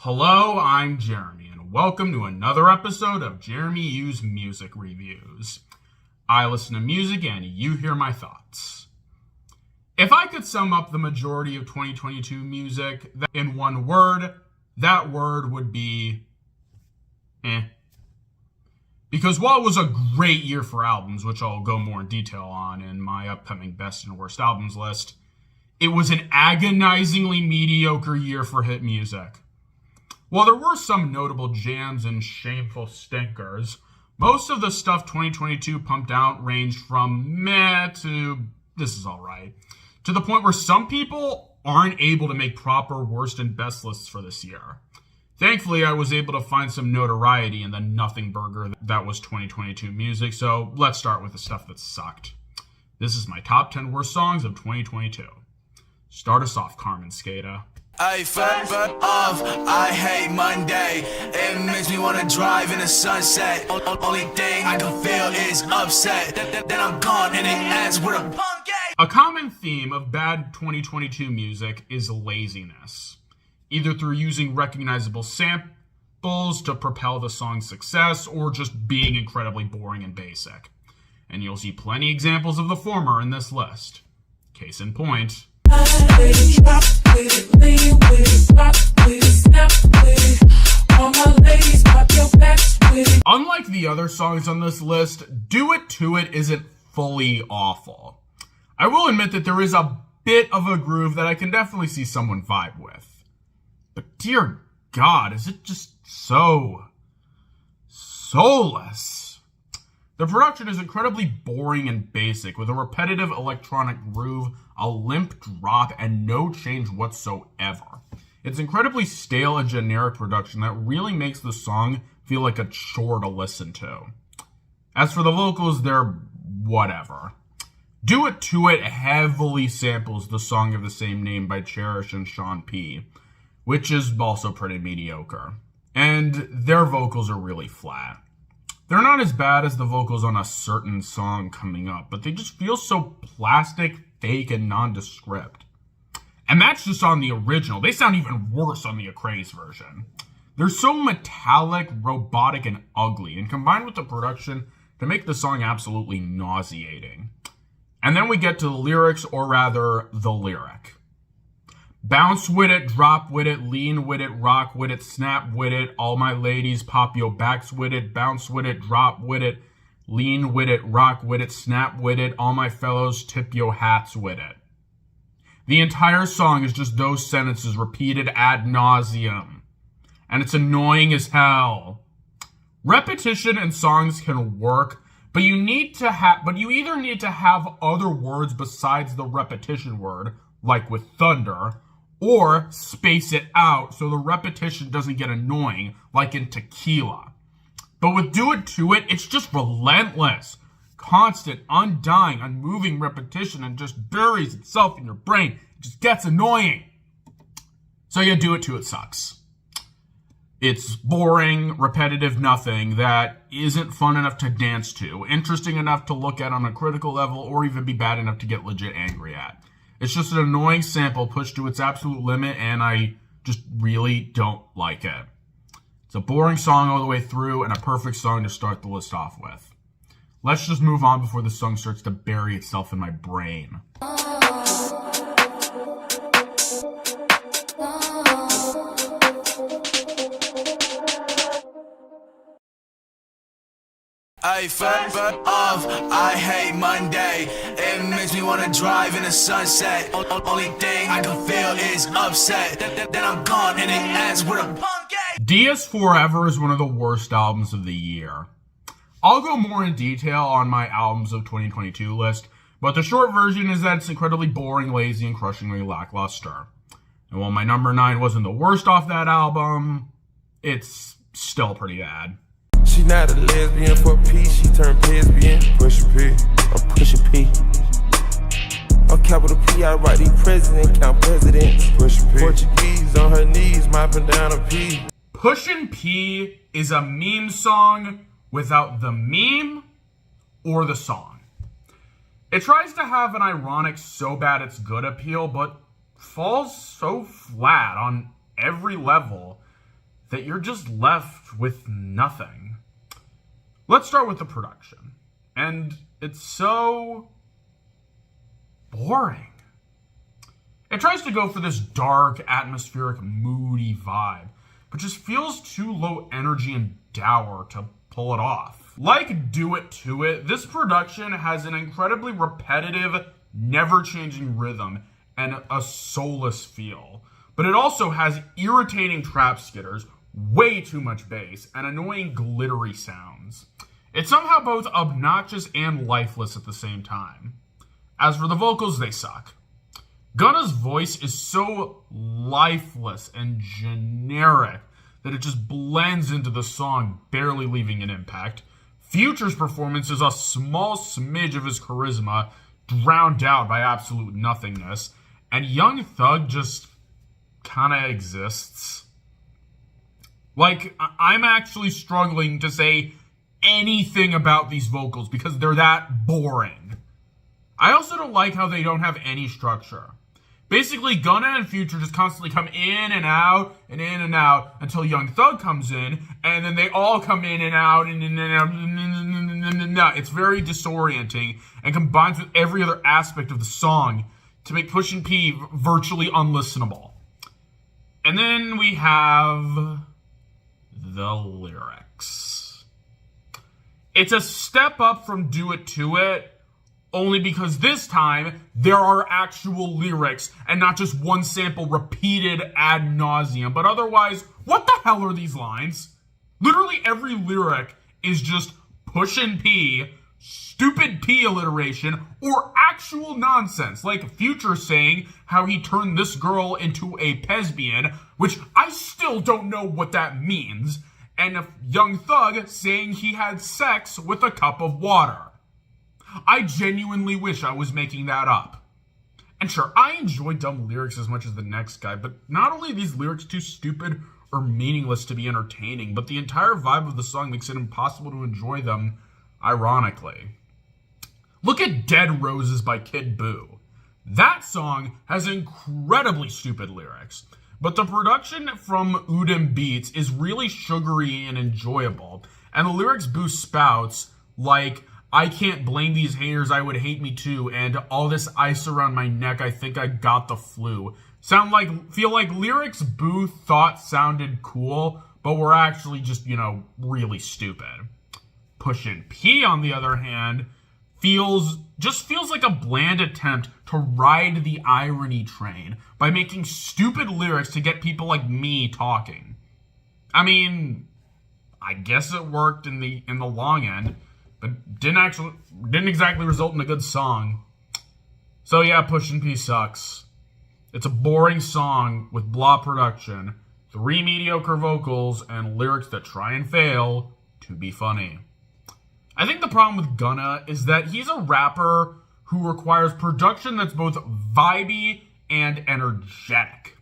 Hello, I'm Jeremy, and welcome to another episode of Jeremy U's Music Reviews. I listen to music and you hear my thoughts. If I could sum up the majority of 2022 music in one word, that word would be eh. Because while it was a great year for albums, which I'll go more in detail on in my upcoming best and worst albums list, it was an agonizingly mediocre year for hit music. While there were some notable jams and shameful stinkers, most of the stuff 2022 pumped out ranged from meh to this is alright, to the point where some people aren't able to make proper worst and best lists for this year. Thankfully, I was able to find some notoriety in the nothing burger that was 2022 music, so let's start with the stuff that sucked. This is my top 10 worst songs of 2022. Start us off, Carmen Skada. I fuck off, I hate Monday. It makes me wanna drive in the sunset. Only thing I can feel is upset. Then I'm gone and it ends with a punk game. A common theme of bad 2022 music is laziness, either through using recognizable samples to propel the song's success or just being incredibly boring and basic. And you'll see plenty examples of the former in this list. Case in point. Unlike the other songs on this list, Do It To It isn't fully awful. I will admit that there is a bit of a groove that I can definitely see someone vibe with. But dear God, is it just so soulless? The production is incredibly boring and basic, with a repetitive electronic groove, a limp drop, and no change whatsoever. It's incredibly stale and generic production that really makes the song feel like a chore to listen to. As for the vocals, they're whatever. Do It To It heavily samples the song of the same name by Cherish and Sean P., which is also pretty mediocre. And their vocals are really flat. They're not as bad as the vocals on a certain song coming up, but they just feel so plastic, fake, and nondescript. And that's just on the original. They sound even worse on the Acraze version. They're so metallic, robotic, and ugly, and combined with the production to make the song absolutely nauseating. And then we get to the lyrics, or rather, the lyric. Bounce with it, drop with it, lean with it, rock with it, snap with it, all my ladies pop your backs with it, bounce with it, drop with it, lean with it, rock with it, snap with it, all my fellows tip your hats with it. The entire song is just those sentences repeated ad nauseum, and it's annoying as hell. Repetition in songs can work, but you either need to have other words besides the repetition word, like with thunder, or space it out so the repetition doesn't get annoying, like in Tequila. But with Do It To It, it's just relentless, constant, undying, unmoving repetition, and just buries itself in your brain. It just gets annoying. So yeah, Do It To It sucks. It's boring, repetitive nothing that isn't fun enough to dance to, interesting enough to look at on a critical level, or even be bad enough to get legit angry at. It's just an annoying sample pushed to its absolute limit, and I just really don't like it. It's a boring song all the way through, and a perfect song to start the list off with. Let's just move on before the song starts to bury itself in my brain. I fuck off, I hate Monday. It makes me wanna drive in the sunset. Only thing I can feel is upset. Then I'm gone and it ends with a punk game. DS Forever is one of the worst albums of the year. I'll go more in detail on my albums of 2022 list, but the short version is that it's incredibly boring, lazy, and crushingly lackluster. And while my number 9 wasn't the worst off that album, it's still pretty bad. She not a lesbian for peace, she turned lesbian. Push P, I'm pushing P. On capital P, I write the president, count presidents. Push P. Portuguese on her knees, mopping down a P. Pushin' P is a meme song without the meme or the song. It tries to have an ironic so bad it's good appeal, but falls so flat on every level that you're just left with nothing. Let's start with the production. And it's so boring. It tries to go for this dark, atmospheric, moody vibe, but just feels too low energy and dour to pull it off. Like Do It To It, this production has an incredibly repetitive, never-changing rhythm and a soulless feel. But it also has irritating trap skitters, way too much bass, and annoying glittery sounds. It's somehow both obnoxious and lifeless at the same time. As for the vocals, they suck. Gunna's voice is so lifeless and generic that it just blends into the song, barely leaving an impact. Future's performance is a small smidge of his charisma, drowned out by absolute nothingness. And Young Thug just kinda exists. Like, I'm actually struggling to say anything about these vocals because they're that boring. I also don't like how they don't have any structure. Basically, Gunna and Future just constantly come in and out and in and out until Young Thug comes in, and then they all come in and out and in and out. It's very disorienting and combines with every other aspect of the song to make Pushin P virtually unlistenable. And then we have the lyrics. It's a step up from Do It To It, only because this time there are actual lyrics and not just one sample repeated ad nauseum. But otherwise, what the hell are these lines? Literally every lyric is just Pushin P, stupid P alliteration, or actual nonsense, like Future saying how he turned this girl into a lesbian, which I still don't know what that means, and a Young Thug saying he had sex with a cup of water. I genuinely wish I was making that up. And sure, I enjoy dumb lyrics as much as the next guy, but not only are these lyrics too stupid or meaningless to be entertaining, but the entire vibe of the song makes it impossible to enjoy them, ironically. Look at Dead Roses by Kid Buu. That song has incredibly stupid lyrics, but the production from Udem Beats is really sugary and enjoyable, and the lyrics Buu spouts, like, I can't blame these haters, I would hate me too, and all this ice around my neck, I think I got the flu, feel like lyrics Buu thought sounded cool, but were actually just, really stupid. Pushin P, on the other hand, feels like a bland attempt to ride the irony train by making stupid lyrics to get people like me talking. I mean, I guess it worked in the long end, but didn't exactly result in a good song. So yeah, Pushin P sucks. It's a boring song with blah production, 3 mediocre vocals, and lyrics that try and fail to be funny. I think the problem with Gunna is that he's a rapper who requires production that's both vibey and energetic.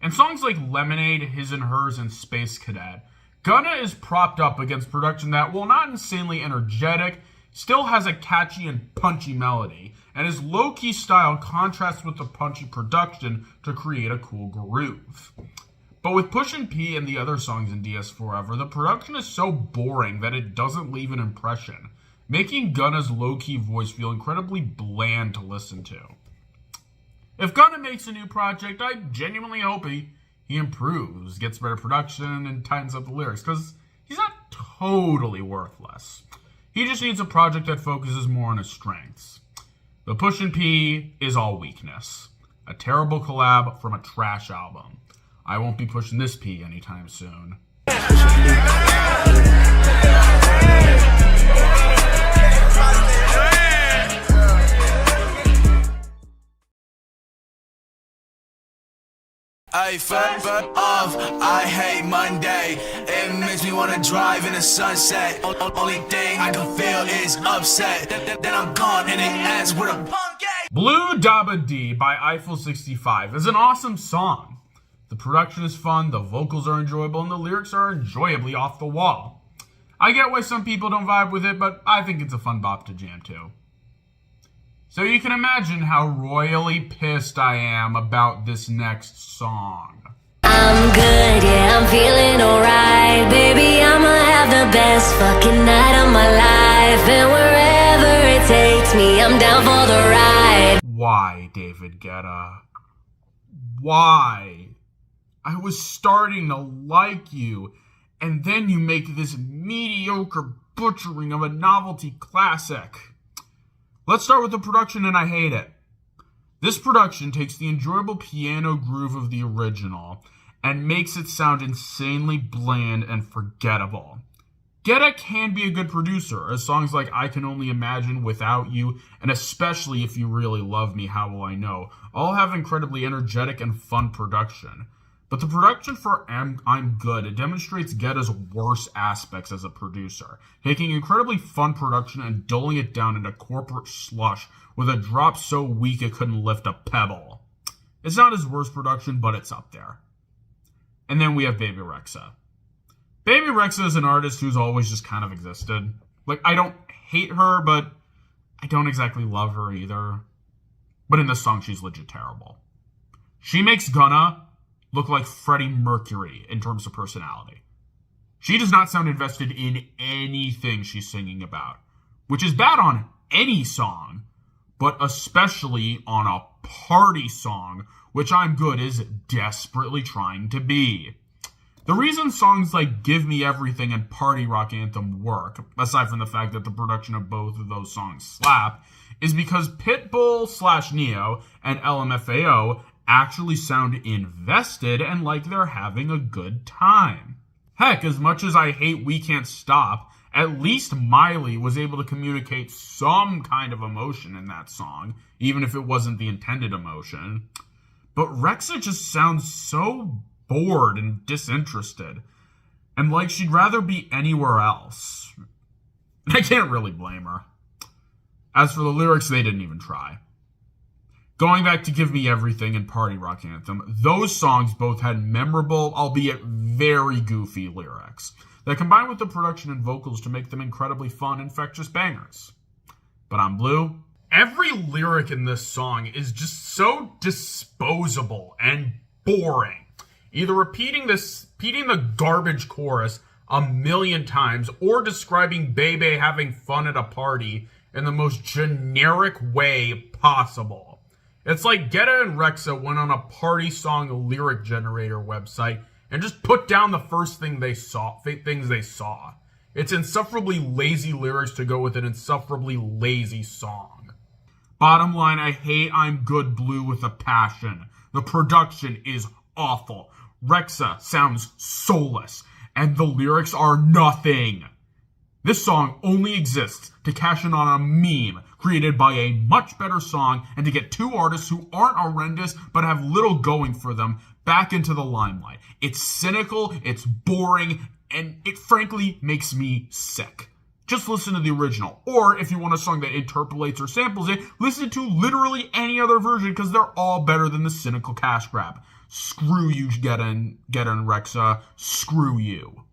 In songs like Lemonade, His and Hers, and Space Cadet, Gunna is propped up against production that, while not insanely energetic, still has a catchy and punchy melody, and his low-key style contrasts with the punchy production to create a cool groove. But with Pushin P and the other songs in DS Forever, the production is so boring that it doesn't leave an impression, making Gunna's low-key voice feel incredibly bland to listen to. If Gunna makes a new project, I genuinely hope he improves, gets better production, and tightens up the lyrics, because he's not totally worthless. He just needs a project that focuses more on his strengths. The Pushin P is all weakness. A terrible collab from a trash album. I won't be pushing this P anytime soon. I fuck off, I hate Monday. It makes me wanna drive in the sunset. Only thing I can feel is upset. Then I'm gone and it ends with a punk. Blue Dabba D by Eiffel 65 is an awesome song. The production is fun, the vocals are enjoyable, and the lyrics are enjoyably off the wall. I get why some people don't vibe with it, but I think it's a fun bop to jam to. So you can imagine how royally pissed I am about this next song. I'm good, yeah, I'm feeling alright. I'm down for the ride. Why, David Guetta? Why? I was starting to like you, and then you make this mediocre butchering of a novelty classic. Let's start with the production, and I hate it. This production takes the enjoyable piano groove of the original and makes it sound insanely bland and forgettable. Guetta can be a good producer, as songs like I Can Only Imagine, Without You, and Especially If You Really Love Me, How Will I Know, all have incredibly energetic and fun production. But the production for I'm Good, it demonstrates Guetta's worst aspects as a producer, taking incredibly fun production and dulling it down into corporate slush with a drop so weak it couldn't lift a pebble. It's not his worst production, but it's up there. And then we have Baby Rexha. Baby Rexha is an artist who's always just kind of existed. Like, I don't hate her, but I don't exactly love her either. But in this song, she's legit terrible. She makes Gunna look like Freddie Mercury in terms of personality. She does not sound invested in anything she's singing about, which is bad on any song, but especially on a party song, which I'm Good is desperately trying to be. The reason songs like Give Me Everything and Party Rock Anthem work, aside from the fact that the production of both of those songs slap, is because Pitbull/Neo and LMFAO actually sound invested and like they're having a good time. Heck, as much as I hate We Can't Stop, at least Miley was able to communicate some kind of emotion in that song, even if it wasn't the intended emotion. But Rexha just sounds so bored and disinterested, and like she'd rather be anywhere else. I can't really blame her. As for the lyrics, they didn't even try. Going back to Give Me Everything and Party Rock Anthem, those songs both had memorable, albeit very goofy lyrics that combined with the production and vocals to make them incredibly fun, infectious bangers. But on Blue, every lyric in this song is just so disposable and boring. Either repeating the garbage chorus a million times or describing Bebe having fun at a party in the most generic way possible. It's like Guetta and Rexha went on a party song lyric generator website and just put down the first things they saw. It's insufferably lazy lyrics to go with an insufferably lazy song. Bottom line, I hate I'm Good Blue with a passion. The production is awful. Rexha sounds soulless, and the lyrics are nothing. This song only exists to cash in on a meme created by a much better song and to get two artists who aren't horrendous but have little going for them back into the limelight. It's cynical, it's boring, and it frankly makes me sick. Just listen to the original. Or if you want a song that interpolates or samples it, listen to literally any other version because they're all better than the cynical cash grab. Screw you, Guetta and Rexha. Screw you.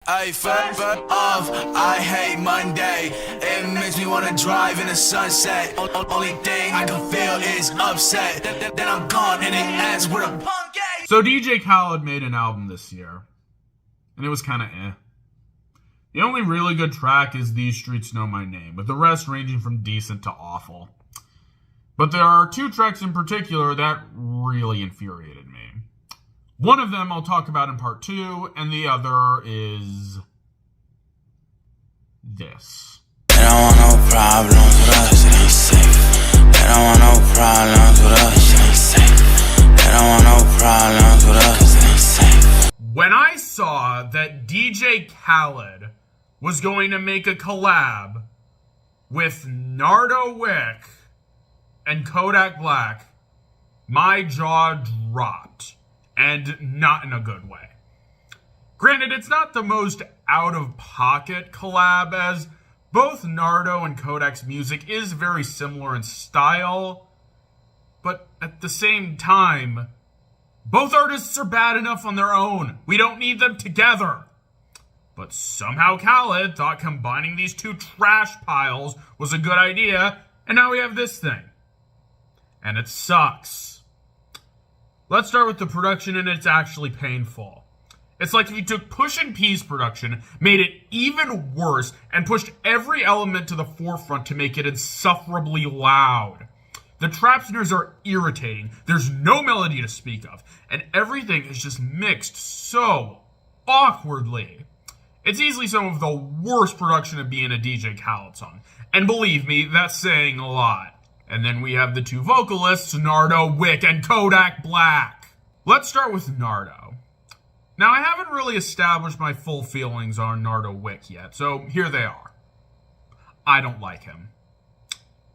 I fuck off, I hate Monday. It makes me wanna drive in the sunset. Only thing I can feel is upset. Then I'm gone and it ends with a punk game. So DJ Khaled made an album this year, and it was kinda eh. The only really good track is These Streets Know My Name, with the rest ranging from decent to awful. But there are two tracks in particular that really infuriated me. One of them I'll talk about in part 2, and the other is this. They don't want no problems with us, it ain't safe. They don't want no problems with us, it ain't safe. They don't want no problems with us, it ain't safe. When I saw that DJ Khaled was going to make a collab with Nardo Wick and Kodak Black, my jaw dropped. And not in a good way. Granted, it's not the most out-of-pocket collab, as both Nardo and Kodak's music is very similar in style, but at the same time, both artists are bad enough on their own. We don't need them together. But somehow Khaled thought combining these two trash piles was a good idea, and now we have this thing. and it sucks. Let's start with the production, and it's actually painful. It's like if you took Pushin P's production, made it even worse, and pushed every element to the forefront to make it insufferably loud. The trap snares are irritating, there's no melody to speak of, and everything is just mixed so awkwardly. It's easily some of the worst production of being a DJ Khaled song, and believe me, that's saying a lot. And then we have the two vocalists, Nardo Wick and Kodak Black. Let's start with Nardo. Now, I haven't really established my full feelings on Nardo Wick yet, so here they are. I don't like him.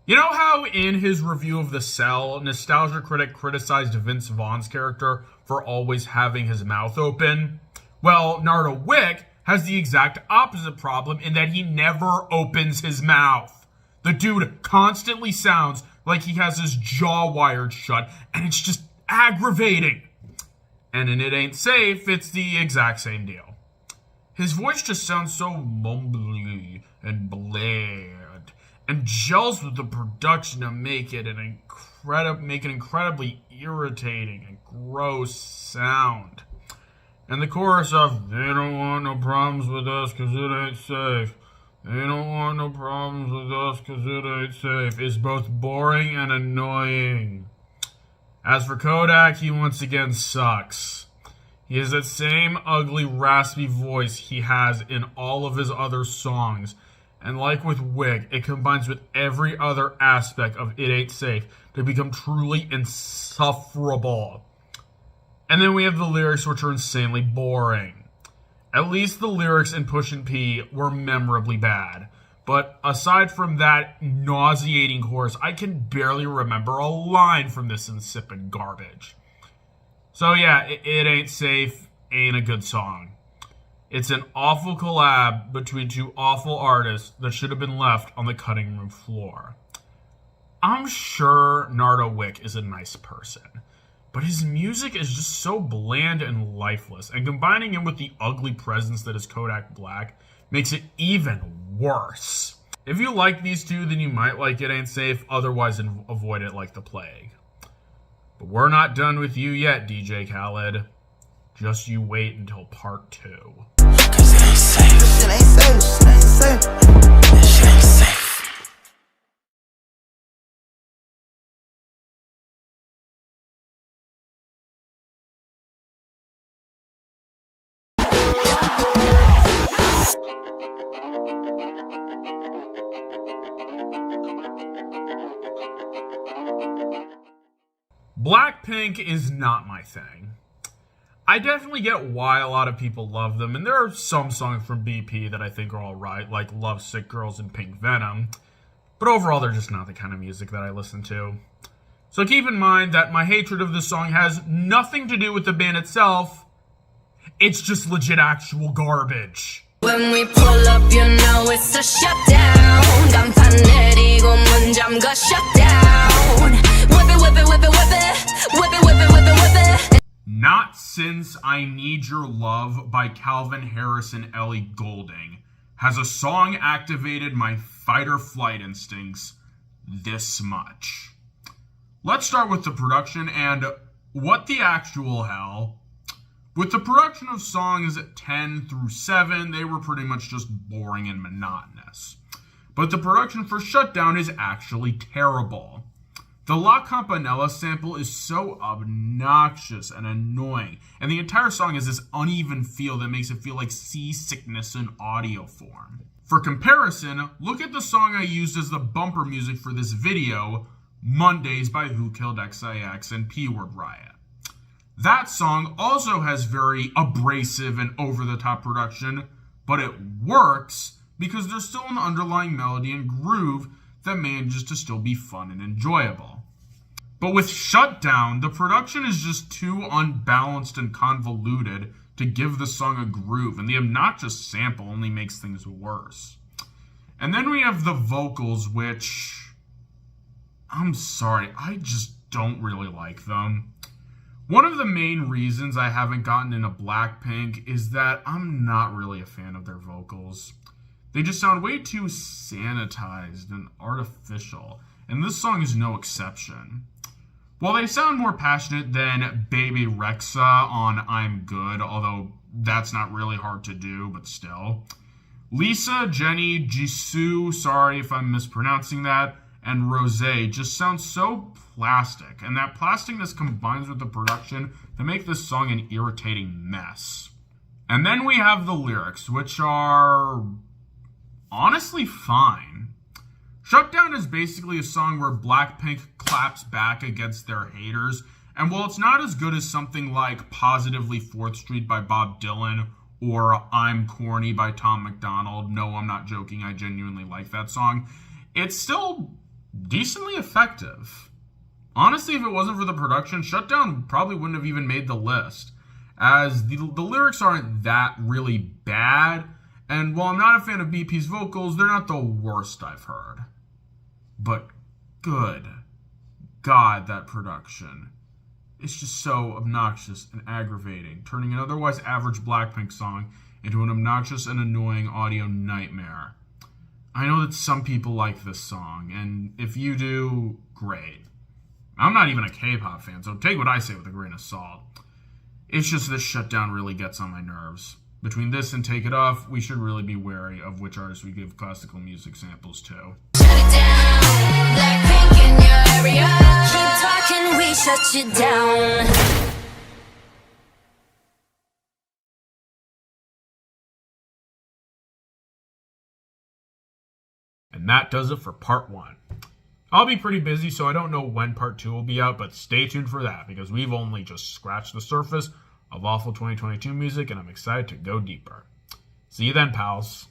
You know how in his review of The Cell, Nostalgia Critic criticized Vince Vaughn's character for always having his mouth open? Well, Nardo Wick has the exact opposite problem in that he never opens his mouth. The dude constantly sounds like he has his jaw wired shut, and it's just aggravating. And in It Ain't Safe, it's the exact same deal. His voice just sounds so mumbly and bland, and gels with the production to make it an incredibly irritating and gross sound. And the chorus of, they don't want no problems with us cause it ain't safe. They don't want no problems with us cause it ain't safe, is both boring and annoying. As for Kodak, he once again sucks. He has that same ugly, raspy voice he has in all of his other songs. And like with Wick, it combines with every other aspect of It Ain't Safe to become truly insufferable. And then we have the lyrics, which are insanely boring. At least the lyrics in Pushin P were memorably bad. But aside from that nauseating chorus, I can barely remember a line from this insipid garbage. So yeah, It Ain't Safe ain't a good song. It's an awful collab between two awful artists that should have been left on the cutting room floor. I'm sure Nardo Wick is a nice person, but his music is just so bland and lifeless, and combining him with the ugly presence that is Kodak Black makes it even worse. If you like these two, then you might like It Ain't Safe, otherwise avoid it like the plague. But we're not done with you yet, DJ Khaled. Just you wait until part 2. Cause it ain't safe. This shit ain't safe. This shit ain't safe. This shit ain't safe. Blackpink is not my thing. I definitely get why a lot of people love them, and there are some songs from BP that I think are alright, like Love Sick Girls and Pink Venom, but overall they're just not the kind of music that I listen to. So keep in mind that my hatred of this song has nothing to do with the band itself, it's just legit actual garbage. When we pull up, you know it's a shutdown. 간판 내리고 문 잠가 shutdown. Whip it, whip it, whip it, whip it. Whip it, whip it, whip it, whip it. Not Since I Need Your Love by Calvin Harris and Ellie Goulding has a song activated my fight or flight instincts this much. Let's start with the production and what the actual hell. With the production of songs 10 through 7, they were pretty much just boring and monotonous. But the production for Shutdown is actually terrible. The La Campanella sample is so obnoxious and annoying, and the entire song has this uneven feel that makes it feel like seasickness in audio form. For comparison, look at the song I used as the bumper music for this video, Mondays by Who Killed XIX and P-Word Riot. That song also has very abrasive and over-the-top production, but it works because there's still an underlying melody and groove that manages to still be fun and enjoyable. But with Shutdown, the production is just too unbalanced and convoluted to give the song a groove, and the obnoxious sample only makes things worse. And then we have the vocals, which, I'm sorry, I just don't really like them. One of the main reasons I haven't gotten into Blackpink is that I'm not really a fan of their vocals. They just sound way too sanitized and artificial, and this song is no exception. While they sound more passionate than Baby Rexha on I'm Good, although that's not really hard to do, but still. Lisa, Jenny, Jisoo, sorry if I'm mispronouncing that, and Rosé just sound so plastic, and that plasticness combines with the production to make this song an irritating mess. And then we have the lyrics, which are honestly fine. Shutdown is basically a song where Blackpink claps back against their haters, and while it's not as good as something like Positively 4th Street by Bob Dylan or I'm Corny by Tom MacDonald, no, I'm not joking, I genuinely like that song, it's still decently effective. Honestly, if it wasn't for the production, Shutdown probably wouldn't have even made the list, as the lyrics aren't that really bad, and while I'm not a fan of BP's vocals, they're not the worst I've heard. But good God, that production. It's just so obnoxious and aggravating, turning an otherwise average Blackpink song into an obnoxious and annoying audio nightmare. I know that some people like this song, and if you do, great. I'm not even a K-pop fan, so take what I say with a grain of salt. It's just this Shutdown really gets on my nerves. Between this and Take It Off, we should really be wary of which artists we give classical music samples to. Shut it down, Blackpink in your area. Keep talking, we shut you down. And that does it for part 1. I'll be pretty busy, so I don't know when part 2 will be out, but stay tuned for that, because we've only just scratched the surface of awful 2022 music, and I'm excited to go deeper. See you then, pals.